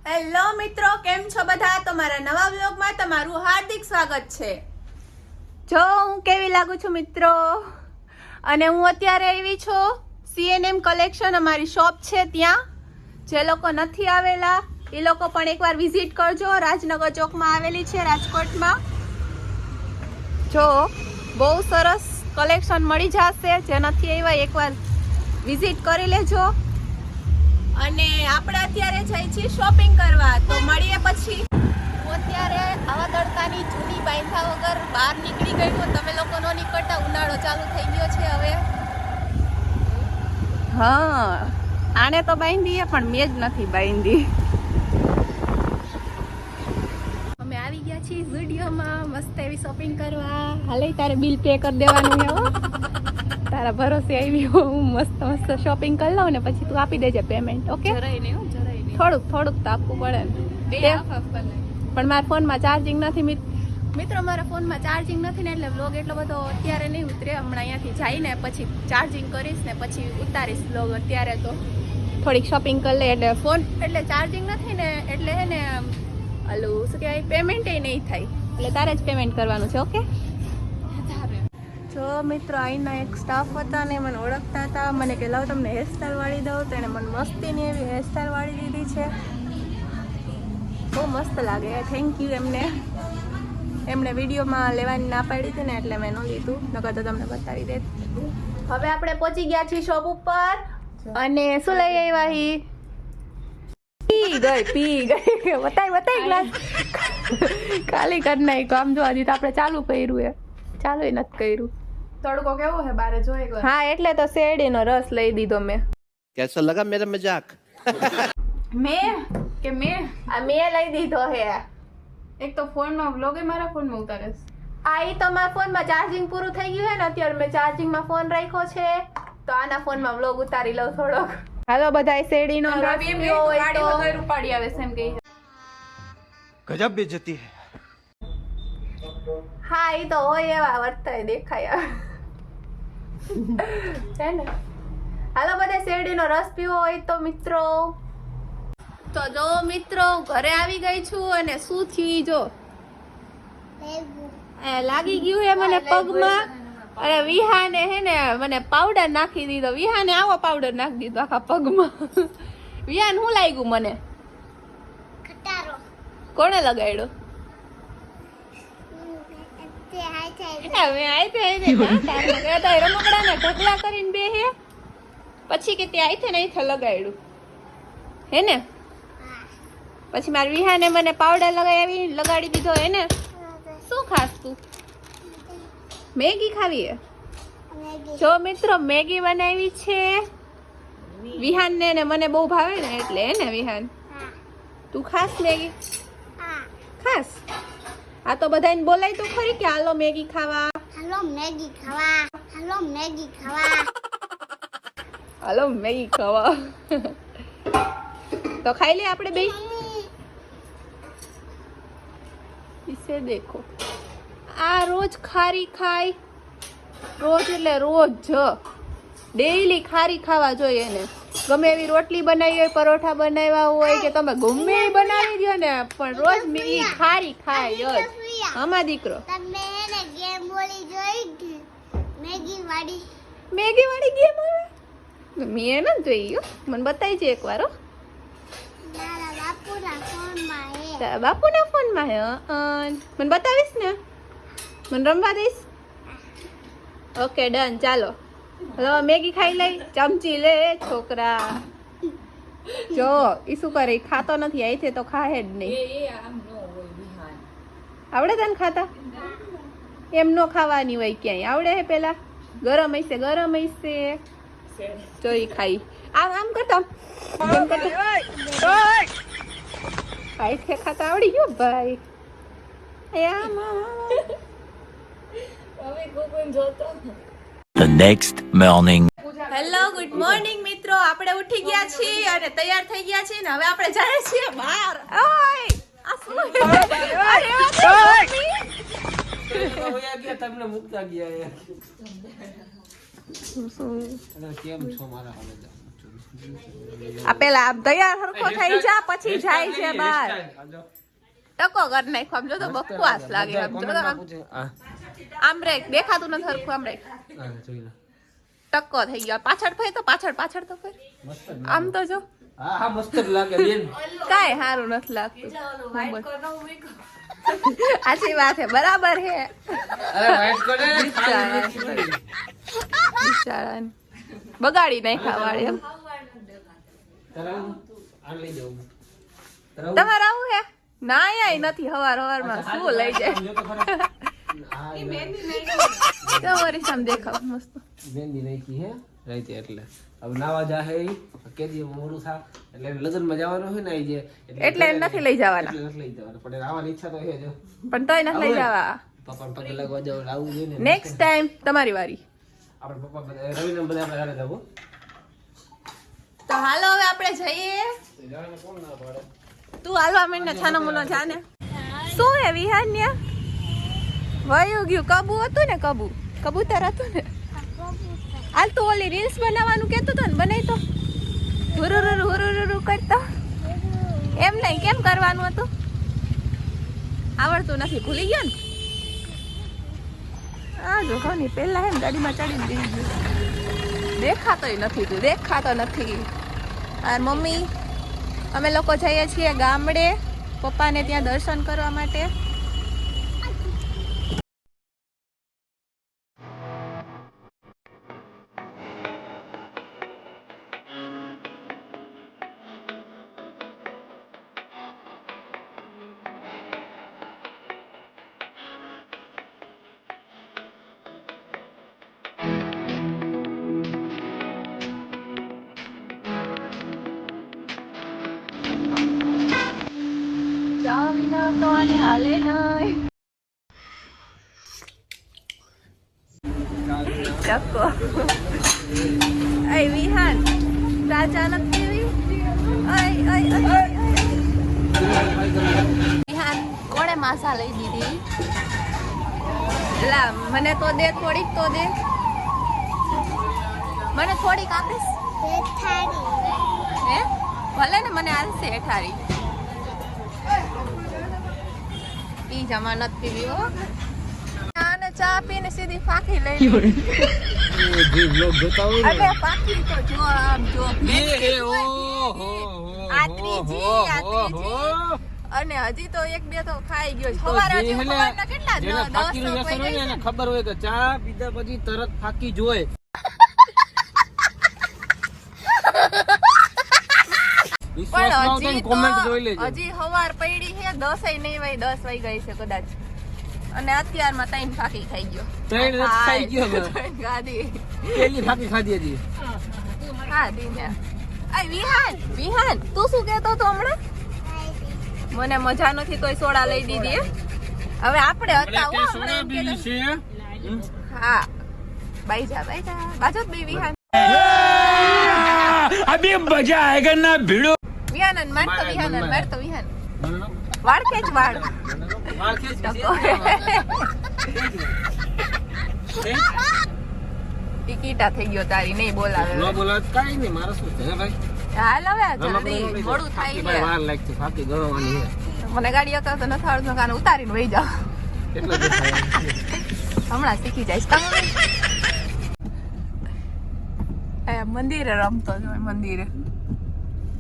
Hello મિત્રો, કેમ છો બધા? તમારા નવા વ્લોગમાં તમારું હાર્દિક સ્વાગત છે. જો હું કેવી લાગુ છું મિત્રો, અને હું અત્યારે આવી છું CNM કલેક્શન, અમારી શોપ છે ત્યાં. જે લોકો નથી આવેલા એ લોકો પણ એકવાર વિઝિટ કરજો. રાજનગર ચોકમાં આવેલી છે, રાજકોટમાં. જો બહુ સરસ કલેક્શન મળી જશે. જે નથી આવ્યા એકવાર વિઝિટ કરી લેજો. અને આપણે અત્યારે જઈએ છીએ શોપિંગ કરવા, તો મળીએ પછી. હું અત્યારે આવા તડકાની જૂની બાંધા વગર બહાર નીકળી ગઈ છું. તમે લોકો નો નીકળતા, ઉનાળો ચાલુ થઈ ગયો છે હવે. હા, આને તો બાંધીએ પણ મેં જ નથી બાંધી. અમે આવી ગયા છીએ વિડીયોમાં મસ્ત એવી શોપિંગ કરવા. હાલે તારે બિલ પે કરી દેવાનું છે હો. તારા ભરોસે આવી હું મસ્ત મસ્ત શોપિંગ કરી લઉં ને પછી તું આપી દેજે પેમેન્ટ. ઓકે? થોડુંક તો આપવું પડે ને. પણ મારા ફોનમાં ચાર્જિંગ નથી મિત્રો, મારા ફોનમાં ચાર્જિંગ નથી ને, એટલે વ્લોગ એટલો બધો અત્યારે નહીં ઉતરે. હમણાં અહીંયાથી જઈને પછી ચાર્જિંગ કરીશ ને પછી ઉતારીશ વ્લોગ. અત્યારે તો થોડીક શોપિંગ કરી લે, એટલે ફોન એટલે ચાર્જિંગ નથી ને, એટલે હે ને હાલું શું કહેવાય, પેમેન્ટ નહીં થાય. એટલે તારે જ પેમેન્ટ કરવાનું છે. ઓકે? જો મિત્રો, અહીંના એક સ્ટાફ હતા ને મને ઓળખતા હતા. મને કે લાવ તમને હેરસ્ટાઈલ વાળી દઉં, તો એને મને મસ્તીની એવી હેરસ્ટાઈલ વાળી દીધી છે. બહુ મસ્ત લાગે. થેન્ક યુ એમણે વિડીયોમાં લેવાની ના પાડી હતી ને, એટલે મેં ન લીધું, નકર તો તમને બતાવી દેત. હવે આપણે પહોંચી ગયા છીએ શોપ ઉપર. અને શું લઈ આવ્યા હી? પી ગઈ બતાય ગ્લાસ ખાલી કરી નાખ્યો. આમ જો હજી તો આપણે ચાલુ કર્યું એ નથી કર્યું. તડકો કેવો હે બારે જોઈ ગયો. હા, એટલે તો શેરડીનો રસ લઈ દીધો મેં. कैसा लगा मेरा मजाक? મેં લઈ દીધો હે. એક તો ફોનમાં વ્લોગ મારા ફોનમાં ઉતારે છે. આ ઈ તો મારા ફોનમાં ચાર્જિંગ પૂરું થઈ ગયું હે ને, અત્યારે મેં ચાર્જિંગમાં ફોન રાખ્યો છે, તો આના ફોનમાં વ્લોગ ઉતારી લઉં થોડોક. હાલો બધા શેરડીનો રસ પીવો હોય તો ઉપાડી આવે છે એમ કે. गजब बेइज्जती है. હા, ઈ તો હોય એવા વર્તાય દેખાય છે ને. હાલો બધા શેરડીનો રસ પીવો હોય તો મિત્રો. તો જો મિત્રો, ઘરે આવી ગઈ છું અને શું થયું જો લાગી ગયું હે મને પગમાં. અરે વિહાને હે ને મને પાવડર નાખી દીધો. વિહાને આવો પાવડર નાખી દીધો આખા પગમાં. વિહાન શું લાગ્યું મને? કોણે લગાડ્યો? રમકડા ને ઢગલા કરીને બે હે પછી કે તે આઈ ને અહીંથી લગાડ્યું હે ને. પછી મારી વિહાને મને પાવડર લગાડી દીધો હે ને. શું ખાસ તું? મેગી ખાવી હે? જો મિત્રો, મેગી બનાવી છે વિહાન ને મને બહુ ભાવે ને, એટલે હે ને વિહાન તું ખાસ મેગી? ખાસ. આ તો બધાને બોલાય તો ખરી કે હાલો મેગી ખાવા. હાલો મેગી ખાવા તો ખાઈ લે આપણે બે. इसे देखो, આ રોજ ખારી ખાય. રોજ એટલે રોજ ડેઈલી ખારી ખાવા જોઈએ ને. ગમે એવી રોટલી બનાવી હોય, પરોઠા બનાવ્યા હોય કે તમે ગમે એ બનાવી દો ને, પણ રોજ ઈ ખારી ખાય જ. આમાં દીકરો મેગી વાળી ગેમ આવે. મેં ન જોઈ, મને બતાવી છે એકવાર. બાપુના ફોનમાં હે? મને બતાવીશ ને? મને રમવા દઈશ? Okay done. ચાલો હવે મેગી ખાઈ લઈ. ચમચી લે છોકરા. જો ઈ શું કરે, ખાતો નથી. અહીંથી તો ખાહે જ નહીં. આવડે તને ખાતા? એમ નો ખાવાની હોય ક્યાંય. આવડે હે પેલા? ગરમ હશે જો ઈ ખાઈ. આમ કરતા આઈથે ખાતા આવડી ગયું ભાઈ. The next morning. Hello, good morning મિત્રો. આપણે ઉઠી ગયા છીએ અને તૈયાર થઈ ગયા છીએ ને હવે આપણે જઈએ છીએ બહાર. ઓય આ શું? અરે તમને મુકતા ગયા શું કેમ છો મારા આ પેલા આમ તૈયાર હરખો થઈ જા પછી જાય છે બહાર ટકો કર નાખો આમ જો તો બકવાસ લાગે આમ જો તો આમ રે દેખાતું નથી હરખું આમ રે ટકો થઈ ગયો પાછળ ફરી તો પાછળ તો ફરી આમ તો જો હા મસ્ત લાગે બેન કાઈ સારું નથી લાગતું આછી વાત હે બરાબર હે અરે વાઈટ કરે બિચારાને બગાડી નાખ્યા વાળી એમ તમારે આવું હે ના આય નથી હવારમાં શું લઈ જાય તો વરી સામ દેખાવ મસ્ત મહેંદી નાખી હે રાઈતે એટલે હવે નાવા જાહે કેદી મોડું થા એટલે લગ્નમાં જવાનું હોય ને આઈ જે એટલે નથી લઈ જવાના નથી લઈ જવાનું પણ આવવાની ઈચ્છા તો છે જો પણ તોય નથી લઈ જવા પપ્પા પગે લાગવા જાવ લાવવું જોઈએ ને નેક્સ્ટ ટાઈમ તમારી વારી આપણે પપ્પા બધા રવિને બધા આપણે હારે જાવ તો હાલો હવે આપણે જઈએ તું હાલવા માંડ ને છાનો મુનો જાને શું હે વિહાન્યા વયું ગયું કબૂ હતું ને કબૂતર હતું ને હાલ તું ઓલી રીલ્સ બનાવવાનું કહેતો હતો ને બનાવી તો હુરુરુરુ કરતો એમ નહીં કેમ કરવાનું હતું આવડતું નથી ભૂલી ગયો ને આ જો કોની પહેલા હે ને ગાડીમાં ચડી દીધી દેખાતોય નથી તું દેખાતો નથી আর મમ્મી અમે લોકો જઈએ છીએ ગામડે પપ્પાને ત્યાં દર્શન કરવા માટે હાલે નહીં ચક્કો અય વિહાન રાજા નથી વિહાન કોણે માસા લઈ દીધી લા મને તો દે થોડીક તો દે મને થોડીક આપીશ હે ભલે ને મને આલશે એઠારી ઈ જમાનત પીવી હો અને ચા પીને સીધી ફાકી લઈ જી બ્લોગ જોતા હોય ને અરે ફાકી તો જો આમ જો અને હજી તો એક બે તો ખાઈ ગયો છે સવારે હજી સવારના કેટલા 10 વાગ્યા એને ખબર હોય કે ચા પીધા પછી તરત ફાકી જોય પણ હજી હવાર પડી છે 10 નહીં વાય 10 વાઈ ગઈ છે કદાચ અને અત્યારમાં 3 ફાકી ખાઈ ગયો 3 ખાઈ ગયો ગાડી પેલી ફાકી ખાધી હતી હા દીને આ વિહાન તું શું કહેતો તો હમણાં મને મજા નથી તોય સોડા લઈ દીધી હવે આપણે હતા હો સોડા પીવી છે હા બાઈ જા બાજુ બે વિહાન अभी मजा आएगा ना भिड़ो વિહાનન માર તો વિહાન વાળ કે જ વાળ ટિકિટા થઈ ગયો તારી નહીં બોલાવે ન બોલાવ કાઈ નહીં મારે શું છે ભાઈ હાલ હવે જલ્દી મોડું થાય છે ભાઈ વાર લાગશે ફાકી ગણવાની છે મને ગાડી અકલ તો નથી આવડતું કાને ઉતારીને વહી જાવ કેટલો દેખાય હમણાં શીખી જઈશ તમે મંદિરે રમતો જો મંદિરે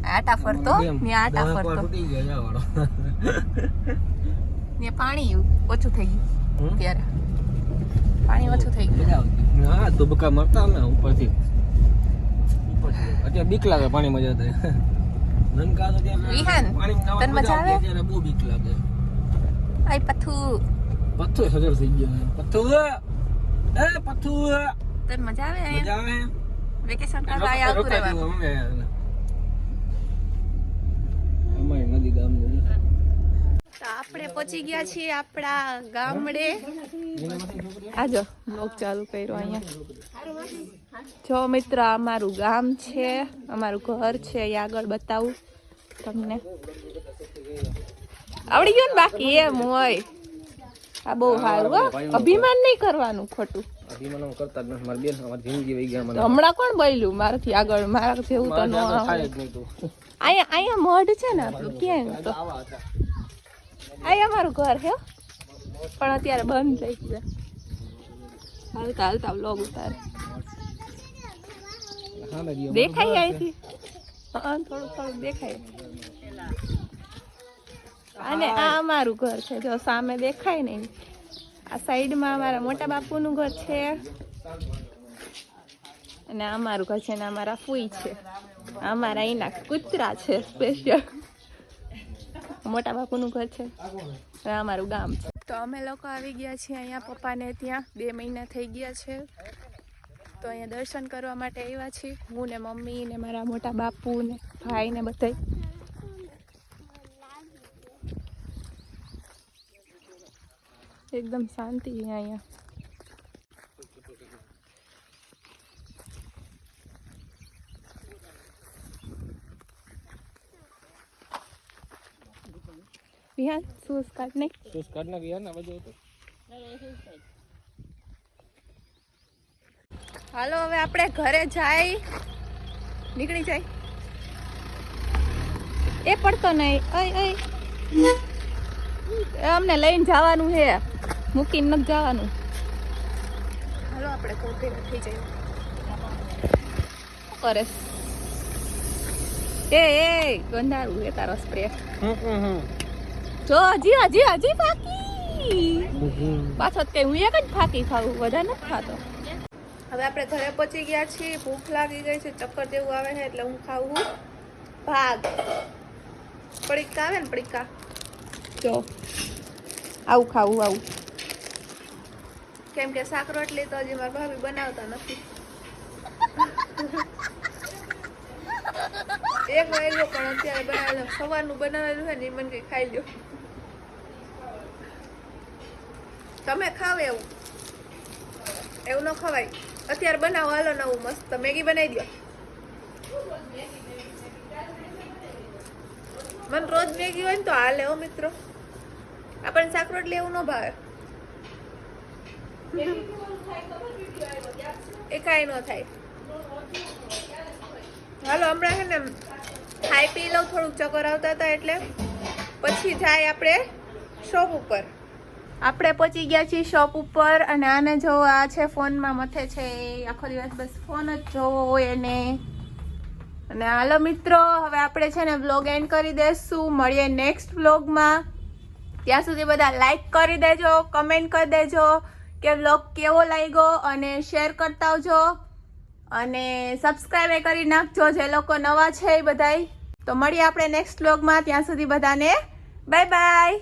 આટા ફરતો ને આટા ફરતો તૂટી ગયો જાવાળો ને પાણી ઓછું થઈ ગયું ત્યારે પાણી ઓછું થઈ ગયું હા દુબકા મારતા ને ઉપરથી અત્યારે બીક લાગે પાણી મજા થાય નનકા તો ત્યાં વિહાન તને મજા આવે ત્યારે બહુ બીક લાગે આય પથ્થુ સજર થઈ ગયો પથ્થુ તને મજા આવે મજા આવે વેકેશન કરવા આયા આવતું રહેવાનું નદી ગામ તો આપણે પહોંચી ગયા છીએ આપણા ગામડે આજો બ્લોગ ચાલુ કર્યો અહીંયા જો મિત્ર અમારું ગામ છે અમારું ઘર છે અહીંયા આગળ બતાવું તમને આવડી ગયું ને બાકી એમ હોય આ બહુ સારું હો અભિમાન નહીં કરવાનું ખોટું હજી મને કરતા જ નથી મારી બેન અમારી જિંદગી વહી ગયા મને હમણાં કોણ બોલ્યું મારાથી આગળ મારા જેવું તો ન થાય આવે. જ નહીં તું અહીંયા મઢ છે ને આપણું ક્યાંય તો આવા હતા અહીંયા અમારું ઘર છે પણ અત્યારે બંધ થઈ ગયું છે. હાલતા હાલતા વ્લોગ ઉતારે હા મેં દેખાય અહીંથી હા થોડું થોડું દેખાય. અને આ અમારું ઘર છે જો સામે દેખાય ને આ સાઈડમાં અમારા મોટા બાપુનું ઘર છે અને આ અમારું ઘર છે ને અમારા ફૂઈ છે. અમારા અહીંના કૂતરા છે સ્પેશિયલ. મોટા બાપુનું ઘર છે અને અમારું ગામ છે. તો અમે લોકો આવી ગયા છીએ અહીંયા પપ્પાને ત્યાં 2 મહિના થઈ ગયા છે. તો અહીંયા દર્શન કરવા માટે આવ્યા છીએ હું ને મમ્મી ને મારા મોટા બાપુ ને ભાઈ ને બધા. એકદમ શાંતિ છે અહીંયા. વિહાન શૂઝ કાઢ નહીં. શૂઝ કાઢ નાખ યાર ને બધું તો હાલો હવે આપણે ઘરે જાય નીકળી જાય. એ પડતો નહીં અમને લઈને જવાનું છે મૂકીને નથી જવાનું. હાલો આપણે કોફી નથી જઈએ. કરે એ ગંધારું છે તારો સ્પ્રે. જો હજી હજી હજી ફાકી પાછો કઈ હું એક જ ફાકી ખાવું વધારે નથી ખાતો. હવે આપણે ઘરે પહોંચી ગયા છીએ. ભૂખ લાગી ગઈ છે ચક્કર જેવું આવે છે એટલે હું ખાવું ભાગ પડીકા આવે ને પડીકા જો આવું ખાવું આવું. કેમ કે શાક રોટલી તો હજી મારા ભાભી બનાવતા નથી. 1 વાગ્યો પણ અત્યારે બનાવેલું સવારનું બનાવેલું છે ને એ મને કઈ ખાઈ લ્યો. તમે ખાવ એવું ન ખવાય. અત્યારે બનાવો હાલો નવું મસ્ત મેગી બનાવી દો. મને રોજ મેગી હોય ને તો હાલે હો મિત્રો. આપણને શાક રોટલી એવું ન ભાવે. એ કાંઈ ન થાય. હાલો હમણાં છે ને ખાઈ પી લઉં. થોડુંક ચક્કર આવતા હતા એટલે પછી જાય આપણે શોપ ઉપર. આપણે પહોંચી ગયા છીએ શોપ ઉપર અને આને જો આ છે ફોનમાં મથે છે આખો દિવસ બસ ફોન જ જોવો હોય એને. અને હાલો મિત્રો હવે આપણે છે ને વ્લોગ એન્ડ કરી દઈશું. મળીએ નેક્સ્ટ વ્લોગમાં. ત્યાં સુધી બધા લાઈક કરી દેજો, કમેન્ટ કરી દેજો કે વ્લોગ કેવો લાગ્યો અને શેર કરતા આવજો અને સબસ્ક્રાઈબ કરી નાખજો જે લોકો નવા છે એ બધાય. તો મળીએ આપણે નેક્સ્ટ વ્લોગમાં. ત્યાં સુધી બધાને બાય બાય.